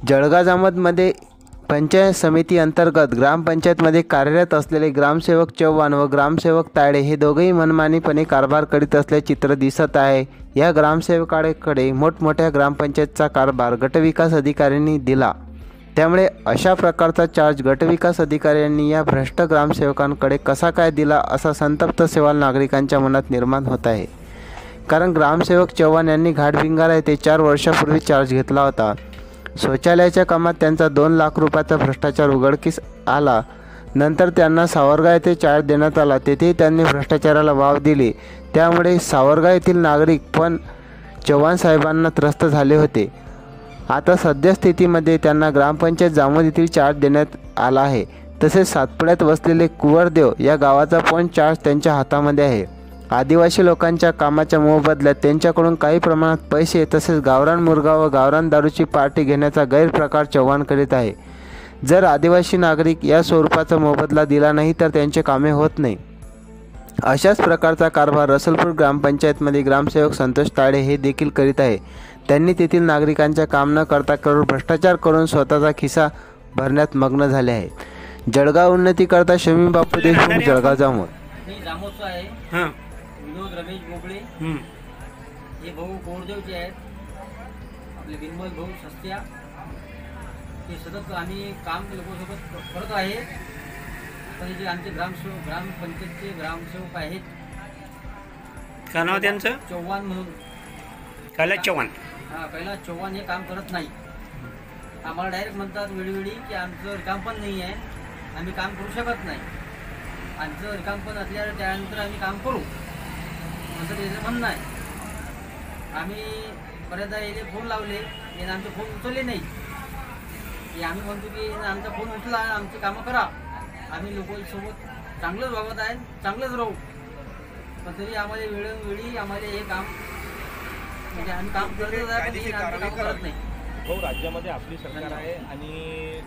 जळगाव जामोदमध्ये पंचायत समिती अंतर्गत ग्रामपंचायतमध्ये कार्यरत असलेले ग्रामसेवक चव्हाण व ग्रामसेवक तायडे हे दोघेही मनमानीपणे कारभार करीत असल्याचे चित्र दिसत आहे। या ग्रामसेवकाकडे मोठमोठ्या ग्रामपंचायतचा कारभार गटविकास अधिकाऱ्यांनी दिला, त्यामुळे अशा प्रकारचा चार्ज गटविकास अधिकाऱ्यांनी या भ्रष्ट ग्रामसेवकांकडे कसा काय दिला असा संतप्त सवाल नागरिकांच्या मनात निर्माण होत आहे। कारण ग्रामसेवक चव्हाण यांनी घाटभिंगारा येथे 4 वर्षापूर्वी चार्ज घेतला होता। शौचालयाच्या कामात त्यांचा 2 लाख रुपयाचा भ्रष्टाचार उघडकीस आला। नंतर त्यांना सावरगाव येथे चार्ज देण्यात आला, तेथेही त्यांनी भ्रष्टाचाराला वाव दिली, त्यामुळे सावरगाव येथील नागरिक पण चव्हाण साहेबांना त्रस्त झाले होते। आता सद्यस्थितीमध्ये त्यांना ग्रामपंचायत जामोद येथील चार्ज देण्यात आला आहे। तसेच सातपुड्यात वसलेले कुंवरदेव या गावाचा पण चार्ज त्यांच्या हातामध्ये आहे। आदिवासी लोकांच्या कामाच्या मोबदल्यात त्यांच्याकडून काही प्रमाणात पैसे तसेच गावरान मुर्गा व गावरान दारूची पार्टी घेण्याचा गैरप्रकार चव्हाण करीत आहे। जर आदिवासी नागरिक या स्वरूपाचा मोबदला दिला नाही तर त्यांचे कामे होत नाही। अशाच प्रकारचा कारभार रसलपूर ग्रामपंचायतमध्ये ग्रामसेवक संतोष तायडे हे देखील करीत आहे। त्यांनी तेथील नागरिकांच्या काम न करता करोड भ्रष्टाचार करून स्वतःचा खिसा भरण्यात मग्न झाले आहेत। जळगाव उन्नतीकरता शमी बापू देशमुख, जळगाव जामोद। विनोद रमेश बोबडे हे भाऊ कोरदेवचे आहेत, आपले बिनमल भाऊ सस्त्या, हे सतत आम्ही काम लोकांसोबत करत आहे। पण जे आमचे ग्रामपंचायतचे ग्रामसेवक आहेत, काय नाव त्यांचं? चव्हाण म्हणून, कैलास चव्हाण। कैलास चव्हाण हे काम करत नाही। आम्हाला डायरेक्ट म्हणतात वेळोवेळी की आमचं काम पण नाही आहे, आम्ही काम करू शकत नाही, आमचं काम पण असल्यावर त्यानंतर आम्ही काम करू असं त्याचं म्हणणं आहे। आम्ही बऱ्याचदा याने फोन लावले, याने आमचे फोन उचलले नाही, की आम्ही म्हणतो की आमचा फोन उचला, आमची कामं करा, आम्ही लोकांसोबत चांगलंच वागत आहे, चांगलंच राहू, पण तरी आम्हाला वेळोवेळी आम्हाला हे काम म्हणजे आम्ही काम करतच आहे पण काम करत नाही। हो, राज्यामध्ये आपली सरकार आहे आणि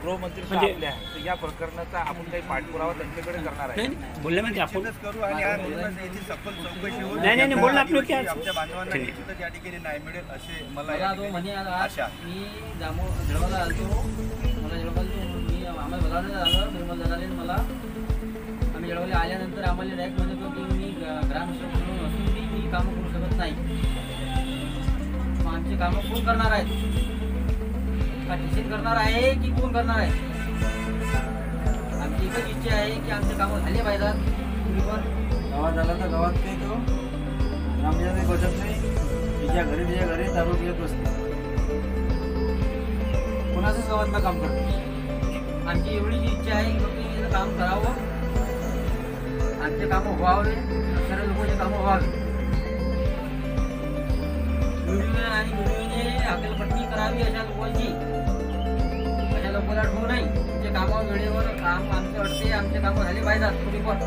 गृहमंत्री आपले आहे, तर या प्रकरणाचा आपण काही पाठपुरावा त्यांच्याकडे करणार आहे। बोलले म्हणजे आपण करू आणि याची सखोल चौकशी होईल। नाही बोलला आपलं की आमच्या बांधवांना निश्चितच या ठिकाणी न्याय मिळेल असे मला तो म्हणे आशा। मी जळगावला आलो, मला जळगावला मी आम्हाला बघायला आलं, निर्मल दादाने मला, आम्ही जळगावला आल्यानंतर आम्हाला डायरेक्ट म्हणत होतो की मी ग्रामसेवक म्हणून असून मी कामं करू शकत नाही, मग आमची कामं कोण करणार आहेत, टीचर करणार आहे की कोण करणार आहे? आमची एकच इच्छा आहे की आमचे कामं झाले पाहिजेत। तुम्ही पण गावात झाला तर गावात काही तो ग्रामपंचायत बसत नाही, तिच्या घरी दारू घेत बसते, कोणाचंच गावातलं काम करतो। आमची एवढीच इच्छा आहे की काम करावं, आमचे कामं व्हावे, सर्व लोकांचे कामं व्हावे, आणि मुलीने हकेलपट्टी करावी अशा लोकांची, अशा लोकांना ठेवू नाही, जे कामं वेळेवर काम आमचे अडते, आमचे कामं झाले पाहिजेत थोडी पण।